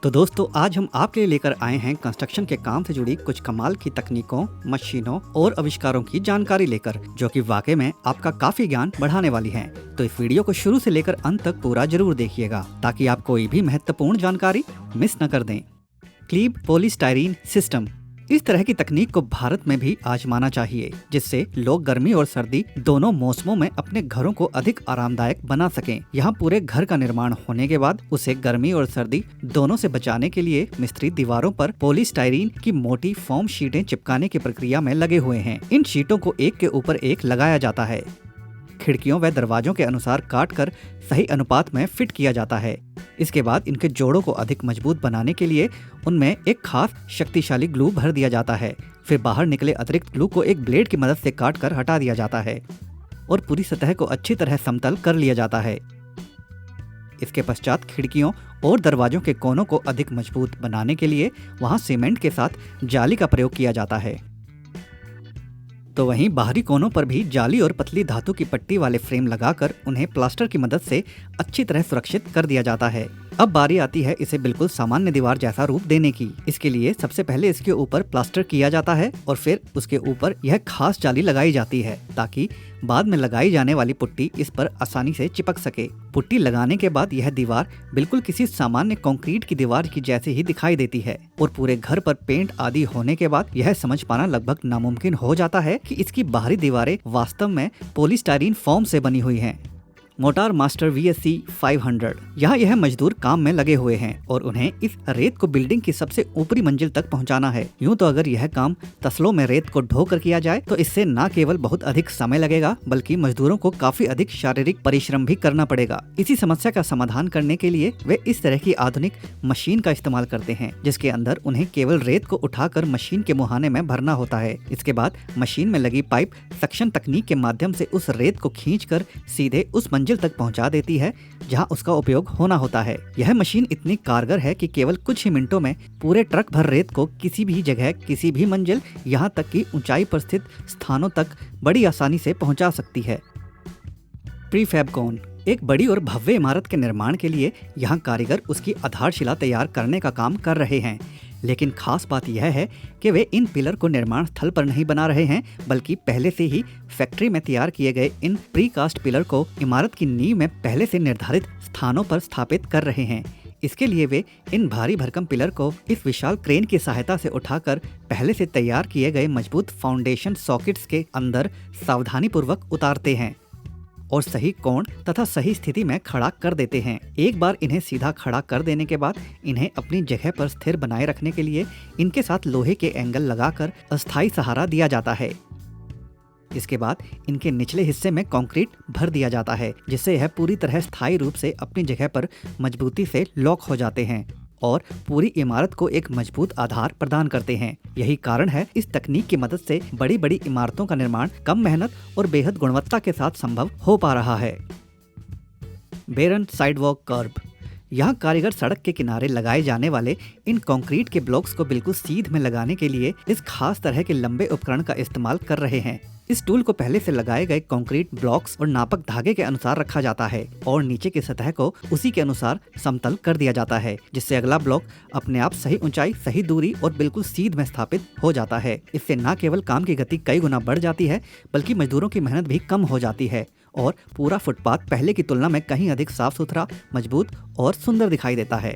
तो दोस्तों आज हम आपके लिए लेकर आए हैं कंस्ट्रक्शन के काम से जुड़ी कुछ कमाल की तकनीकों, मशीनों और आविष्कारों की जानकारी लेकर, जो कि वाकई में आपका काफी ज्ञान बढ़ाने वाली हैं। तो इस वीडियो को शुरू से लेकर अंत तक पूरा जरूर देखिएगा ताकि आप कोई भी महत्वपूर्ण जानकारी मिस न कर दें। क्लीब पॉलीस्टाइरीन सिस्टम, इस तरह की तकनीक को भारत में भी आजमाना चाहिए, जिससे लोग गर्मी और सर्दी दोनों मौसमों में अपने घरों को अधिक आरामदायक बना सकें। यहाँ पूरे घर का निर्माण होने के बाद उसे गर्मी और सर्दी दोनों से बचाने के लिए मिस्त्री दीवारों पर पॉलीस्टाइरीन की मोटी फोम शीटें चिपकाने की प्रक्रिया में लगे हुए हैं। इन शीटों को एक के ऊपर एक लगाया जाता है। खिड़कियों व दरवाजों के अनुसार काटकर सही अनुपात में फिट किया जाता है। इसके बाद इनके जोड़ों को अधिक मजबूत बनाने के लिए उनमें एक खास शक्तिशाली ग्लू भर दिया जाता है। फिर बाहर निकले अतिरिक्त ग्लू को एक ब्लेड की मदद से काटकर हटा दिया जाता है और पूरी सतह को अच्छी तरह समतल कर लिया जाता है। इसके पश्चात खिड़कियों और दरवाजों के कोनों को अधिक मजबूत बनाने के लिए वहां सीमेंट के साथ जाली का प्रयोग किया जाता है। तो वहीं बाहरी कोनों पर भी जाली और पतली धातु की पट्टी वाले फ्रेम लगाकर उन्हें प्लास्टर की मदद से अच्छी तरह सुरक्षित कर दिया जाता है। अब बारी आती है इसे बिल्कुल सामान्य दीवार जैसा रूप देने की। इसके लिए सबसे पहले इसके ऊपर प्लास्टर किया जाता है और फिर उसके ऊपर यह खास जाली लगाई जाती है ताकि बाद में लगाई जाने वाली पुट्टी इस पर आसानी से चिपक सके। पुट्टी लगाने के बाद यह दीवार बिल्कुल किसी सामान्य कंक्रीट की दीवार की जैसी ही दिखाई देती है और पूरे घर पर पेंट आदि होने के बाद यह समझ पाना लगभग नामुमकिन हो जाता है कि इसकी बाहरी दीवारें वास्तव में पॉलीस्टाइरीन फोम से बनी हुई हैं। मोटार मास्टर VSC 500, यहाँ यह मजदूर काम में लगे हुए हैं और उन्हें इस रेत को बिल्डिंग की सबसे ऊपरी मंजिल तक पहुँचाना है। यूँ तो अगर यह काम तसलों में रेत को ढोकर किया जाए तो इससे न केवल बहुत अधिक समय लगेगा बल्कि मजदूरों को काफी अधिक शारीरिक परिश्रम भी करना पड़ेगा। इसी समस्या का समाधान करने के लिए वे इस तरह की आधुनिक मशीन का इस्तेमाल करते हैं, जिसके अंदर उन्हें केवल रेत को उठाकर मशीन के मुहाने में भरना होता है। इसके बाद मशीन में लगी पाइप सक्शन तकनीक के माध्यम से उस रेत को खींचकर सीधे उस मंजिल तक पहुंचा देती है जहां उसका उपयोग होना होता है। यह मशीन इतनी कारगर है कि केवल कुछ ही मिनटों में पूरे ट्रक भर रेत को किसी भी जगह, किसी भी मंजिल, यहां तक कि ऊंचाई पर स्थित स्थानों तक बड़ी आसानी से पहुंचा सकती है। प्रीफैब कोन, एक बड़ी और भव्य इमारत के निर्माण के लिए यहाँ कारीगर उसकी आधारशिला तैयार करने का काम कर रहे हैं। लेकिन खास बात यह है कि वे इन पिलर को निर्माण स्थल पर नहीं बना रहे हैं बल्कि पहले से ही फैक्ट्री में तैयार किए गए इन प्रीकास्ट पिलर को इमारत की नींव में पहले से निर्धारित स्थानों पर स्थापित कर रहे हैं। इसके लिए वे इन भारी भरकम पिलर को इस विशाल क्रेन की सहायता से उठाकर पहले से तैयार किए गए मजबूत फाउंडेशन सॉकेट्स के अंदर सावधानी पूर्वक उतारते हैं और सही कोण तथा सही स्थिति में खड़ा कर देते हैं। एक बार इन्हें सीधा खड़ा कर देने के बाद इन्हें अपनी जगह पर स्थिर बनाए रखने के लिए इनके साथ लोहे के एंगल लगाकर अस्थायी सहारा दिया जाता है। इसके बाद इनके निचले हिस्से में कंक्रीट भर दिया जाता है, जिससे यह पूरी तरह स्थायी रूप से अपनी जगह पर मजबूती से लॉक हो जाते हैं और पूरी इमारत को एक मजबूत आधार प्रदान करते हैं। यही कारण है इस तकनीक की मदद से बड़ी बड़ी इमारतों का निर्माण कम मेहनत और बेहद गुणवत्ता के साथ संभव हो पा रहा है। बेरन साइडवॉक कर्ब, यहाँ कारीगर सड़क के किनारे लगाए जाने वाले इन कंक्रीट के ब्लॉक्स को बिल्कुल सीध में लगाने के लिए इस खास तरह के लंबे उपकरण का इस्तेमाल कर रहे हैं। इस टूल को पहले से लगाए गए कंक्रीट ब्लॉक्स और नापक धागे के अनुसार रखा जाता है और नीचे की सतह को उसी के अनुसार समतल कर दिया जाता है, जिससे अगला ब्लॉक अपने आप सही ऊंचाई, सही दूरी और बिल्कुल सीध में स्थापित हो जाता है। इससे न केवल काम की गति कई गुना बढ़ जाती है बल्कि मजदूरों की मेहनत भी कम हो जाती है और पूरा फुटपाथ पहले की तुलना में कहीं अधिक साफ सुथरा, मजबूत और सुंदर दिखाई देता है।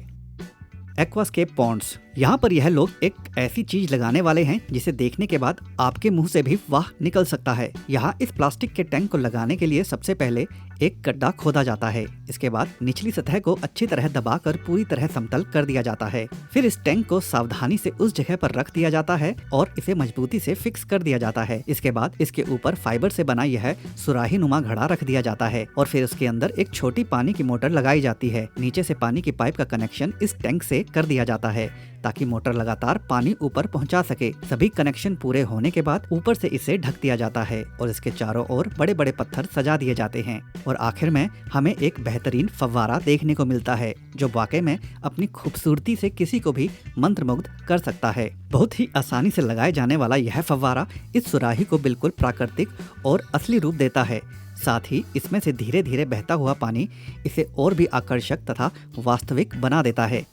एक्वास्केप पॉन्ड्स, यहाँ पर यह लोग एक ऐसी चीज लगाने वाले हैं जिसे देखने के बाद आपके मुंह से भी वाह निकल सकता है। यहाँ इस प्लास्टिक के टैंक को लगाने के लिए सबसे पहले एक गड्ढा खोदा जाता है। इसके बाद निचली सतह को अच्छी तरह दबाकर पूरी तरह समतल कर दिया जाता है। फिर इस टैंक को सावधानी से उस जगह पर रख दिया जाता है और इसे मजबूती से फिक्स कर दिया जाता है। इसके बाद इसके ऊपर फाइबर से बना यह सुराही नुमा घड़ा रख दिया जाता है और फिर उसके अंदर एक छोटी पानी की मोटर लगाई जाती है। नीचे से पानी की पाइप का कनेक्शन इस टैंक से कर दिया जाता है ताकि मोटर लगातार पानी ऊपर पहुंचा सके। सभी कनेक्शन पूरे होने के बाद ऊपर से इसे ढक दिया जाता है और इसके चारों ओर बड़े बड़े पत्थर सजा दिए जाते हैं और आखिर में हमें एक बेहतरीन फव्वारा देखने को मिलता है जो वाकई में अपनी खूबसूरती से किसी को भी मंत्रमुग्ध कर सकता है। बहुत ही आसानी से लगाए जाने वाला यह फव्वारा इस सुराही को बिल्कुल प्राकृतिक और असली रूप देता है। साथ ही इसमें से धीरे धीरे बहता हुआ पानी इसे और भी आकर्षक तथा वास्तविक बना देता है।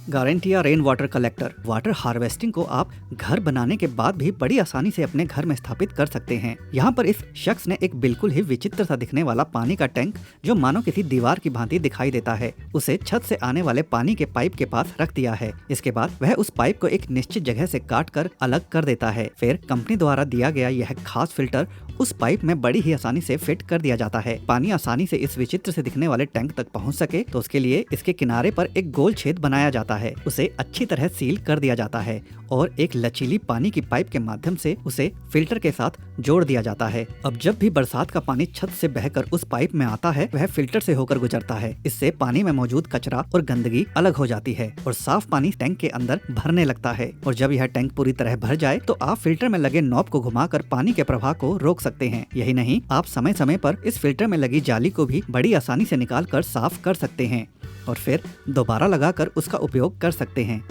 गारंटिया rain water collector. Water harvesting को आप घर बनाने के बाद भी बड़ी आसानी से अपने घर में स्थापित कर सकते हैं। यहाँ पर इस शख्स ने एक बिल्कुल ही विचित्र सा दिखने वाला पानी का टैंक, जो मानो किसी दीवार की भांति दिखाई देता है, उसे छत से आने वाले पानी के पाइप के पास रख दिया है। इसके बाद वह उस पाइप को एक निश्चित जगह से काट कर अलग कर देता है। फिर कंपनी द्वारा दिया गया यह खास फिल्टर उस पाइप में बड़ी ही आसानी से फिट कर दिया जाता है। पानी आसानी से इस विचित्र से दिखने वाले टैंक तक पहुंच सके तो उसके लिए इसके किनारे पर एक गोल छेद बनाया जाता है, उसे अच्छी तरह सील कर दिया जाता है और एक लचीली पानी की पाइप के माध्यम से उसे फिल्टर के साथ जोड़ दिया जाता है। अब जब भी बरसात का पानी छत से बहकर उस पाइप में आता है, वह फिल्टर से होकर गुजरता है। इससे पानी में मौजूद कचरा और गंदगी अलग हो जाती है और साफ पानी टैंक के अंदर भरने लगता है। और जब यह टैंक पूरी तरह भर जाए तो आप फिल्टर में लगे नॉब को घुमाकर पानी के प्रवाह को रोक सकते हैं। यही नहीं, आप समय समय पर इस फिल्टर में लगी जाली को भी बड़ी आसानी से निकाल कर साफ कर सकते हैं और फिर दोबारा लगाकर उसका उपयोग कर सकते हैं।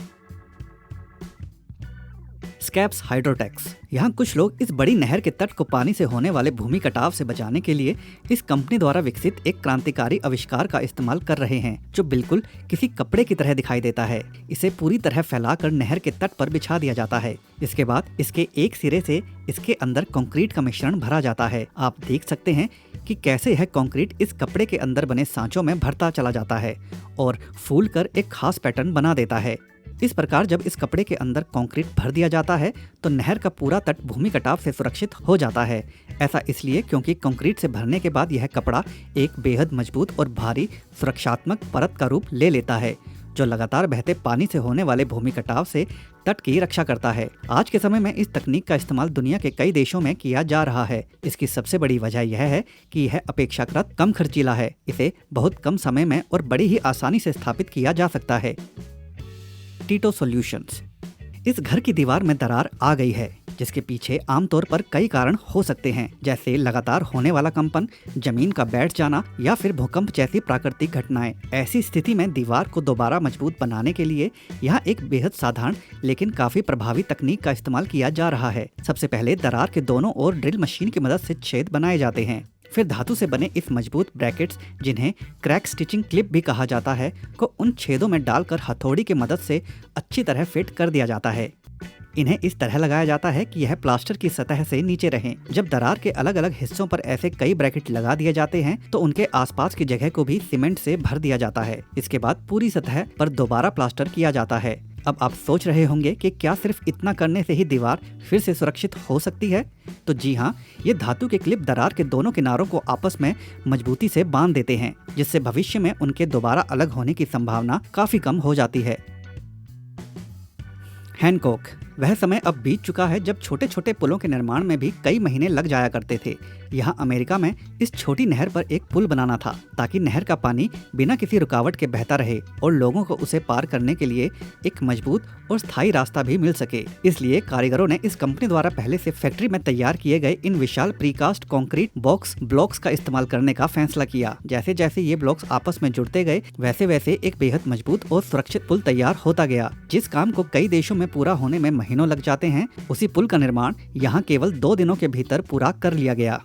स्कैप्स हाइड्रोटेक्स। यहाँ कुछ लोग इस बड़ी नहर के तट को पानी से होने वाले भूमि कटाव से बचाने के लिए इस कंपनी द्वारा विकसित एक क्रांतिकारी आविष्कार का इस्तेमाल कर रहे हैं, जो बिल्कुल किसी कपड़े की तरह दिखाई देता है। इसे पूरी तरह फैलाकर नहर के तट पर बिछा दिया जाता है। इसके बाद इसके एक सिरे से इसके अंदर कंक्रीट का मिश्रण भरा जाता है। आप देख सकते हैं कि कैसे यह कंक्रीट इस कपड़े के अंदर बने सांचों में भरता चला जाता है और फूल कर एक खास पैटर्न बना देता है। इस प्रकार जब इस कपड़े के अंदर कंक्रीट भर दिया जाता है तो नहर का पूरा तट भूमि कटाव से सुरक्षित हो जाता है। ऐसा इसलिए क्योंकि कंक्रीट से भरने के बाद यह कपड़ा एक बेहद मजबूत और भारी सुरक्षात्मक परत का रूप ले लेता है, जो लगातार बहते पानी से होने वाले भूमि कटाव से तट की रक्षा करता है। आज के समय में इस तकनीक का इस्तेमाल दुनिया के कई देशों में किया जा रहा है। इसकी सबसे बड़ी वजह यह है कि यह अपेक्षाकृत कम खर्चीला है। इसे बहुत कम समय में और बड़ी ही आसानी से स्थापित किया जा सकता है। टीटो सॉल्यूशंस। इस घर की दीवार में दरार आ गई है, जिसके पीछे आमतौर पर कई कारण हो सकते हैं, जैसे लगातार होने वाला कंपन, जमीन का बैठ जाना या फिर भूकंप जैसी प्राकृतिक घटनाएं। ऐसी स्थिति में दीवार को दोबारा मजबूत बनाने के लिए यहाँ एक बेहद साधारण लेकिन काफी प्रभावी तकनीक का इस्तेमाल किया जा रहा है। सबसे पहले दरार के दोनों ओर ड्रिल मशीन की मदद से छेद बनाए जाते हैं। फिर धातु से बने इस मजबूत ब्रैकेट्स, जिन्हें क्रैक स्टिचिंग क्लिप भी कहा जाता है, को उन छेदों में डालकर हथौड़ी की मदद से अच्छी तरह फिट कर दिया जाता है। इन्हें इस तरह लगाया जाता है कि यह प्लास्टर की सतह से नीचे रहें। जब दरार के अलग अलग हिस्सों पर ऐसे कई ब्रैकेट लगा दिए जाते हैं तो उनके आसपास की जगह को भी सीमेंट से भर दिया जाता है। इसके बाद पूरी सतह पर दोबारा प्लास्टर किया जाता है। अब आप सोच रहे होंगे कि क्या सिर्फ इतना करने से ही दीवार फिर से सुरक्षित हो सकती है? तो जी हाँ, ये धातु के क्लिप दरार के दोनों किनारों को आपस में मजबूती से बांध देते हैं, जिससे भविष्य में उनके दोबारा अलग होने की संभावना काफी कम हो जाती है। हैनकॉक। वह समय अब बीत चुका है जब छोटे छोटे पुलों के निर्माण में भी कई महीने लग जाया करते थे। यहाँ अमेरिका में इस छोटी नहर पर एक पुल बनाना था ताकि नहर का पानी बिना किसी रुकावट के बहता रहे और लोगों को उसे पार करने के लिए एक मजबूत और स्थायी रास्ता भी मिल सके। इसलिए कारीगरों ने इस कंपनी द्वारा पहले से फैक्ट्री में तैयार किए गए इन विशाल प्रीकास्ट कंक्रीट बॉक्स ब्लॉक्स का इस्तेमाल करने का फैसला किया। जैसे जैसे ये ब्लॉक्स आपस में जुड़ते गए, वैसे वैसे एक बेहद मजबूत और सुरक्षित पुल तैयार होता गया। जिस काम को कई देशों में पूरा होने में महीनों लग जाते हैं, उसी पुल का निर्माण यहाँ केवल 2 दिनों के भीतर पूरा कर लिया गया।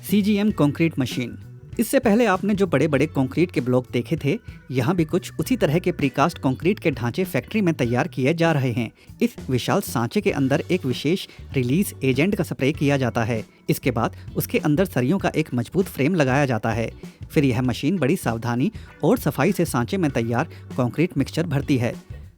CGM concrete machine. इससे पहले आपने जो बड़े बड़े कंक्रीट के ब्लॉक देखे थे, यहाँ भी कुछ उसी तरह के प्रीकास्ट कंक्रीट के ढांचे फैक्ट्री में तैयार किए जा रहे हैं। इस विशाल सांचे के अंदर एक विशेष रिलीज एजेंट का स्प्रे किया जाता है। इसके बाद उसके अंदर सरियों का एक मजबूत फ्रेम लगाया जाता है। फिर यह मशीन बड़ी सावधानी और सफाई से सांचे में तैयार कंक्रीट मिक्सचर भरती है।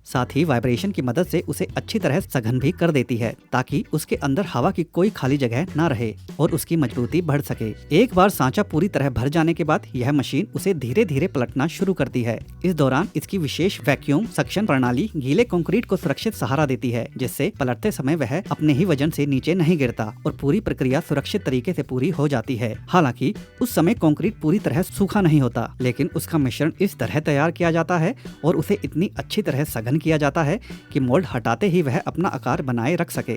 साथ ही वाइब्रेशन की मदद से उसे अच्छी तरह सघन भी कर देती है ताकि उसके अंदर हवा की कोई खाली जगह ना रहे और उसकी मजबूती बढ़ सके। एक बार सांचा पूरी तरह भर जाने के बाद यह मशीन उसे धीरे धीरे पलटना शुरू करती है। इस दौरान इसकी विशेष वैक्यूम सक्शन प्रणाली गीले कंक्रीट को सुरक्षित सहारा देती है, जिससे पलटते समय वह अपने ही वजन से नीचे नहीं गिरता और पूरी प्रक्रिया सुरक्षित तरीके से पूरी हो जाती है। हालांकि उस समय कंक्रीट पूरी तरह सूखा नहीं होता, लेकिन उसका मिश्रण इस तरह तैयार किया जाता है और उसे इतनी अच्छी तरह सघन किया जाता है कि मोल्ड हटाते ही वह अपना आकार बनाए रख सके।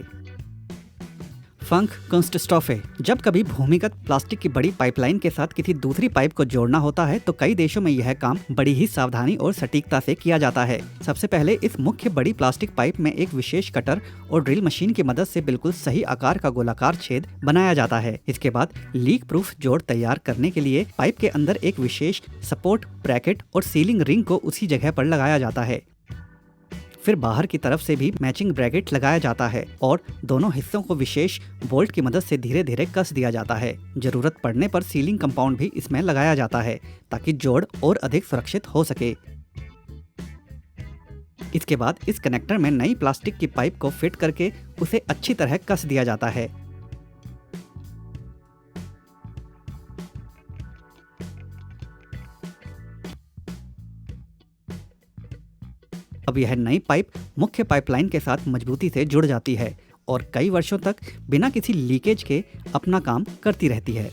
फंक कंस्टस्टॉफे। जब कभी भूमिगत प्लास्टिक की बड़ी पाइपलाइन के साथ किसी दूसरी पाइप को जोड़ना होता है तो कई देशों में यह काम बड़ी ही सावधानी और सटीकता से किया जाता है। सबसे पहले इस मुख्य बड़ी प्लास्टिक पाइप में एक विशेष कटर और ड्रिल मशीन की मदद से बिल्कुल सही आकार का गोलाकार छेद बनाया जाता है। इसके बाद लीक प्रूफ जोड़ तैयार करने के लिए पाइप के अंदर एक विशेष सपोर्ट ब्रैकेट और सीलिंग रिंग को उसी जगह पर लगाया जाता है। फिर बाहर की तरफ से भी मैचिंग ब्रैकेट लगाया जाता है और दोनों हिस्सों को विशेष बोल्ट की मदद से धीरे धीरे कस दिया जाता है। जरूरत पड़ने पर सीलिंग कंपाउंड भी इसमें लगाया जाता है ताकि जोड़ और अधिक सुरक्षित हो सके। इसके बाद इस कनेक्टर में नई प्लास्टिक की पाइप को फिट करके उसे अच्छी तरह कस दिया जाता है। अब यह नई पाइप मुख्य पाइपलाइन के साथ मजबूती से जुड़ जाती है और कई वर्षों तक बिना किसी लीकेज के अपना काम करती रहती है।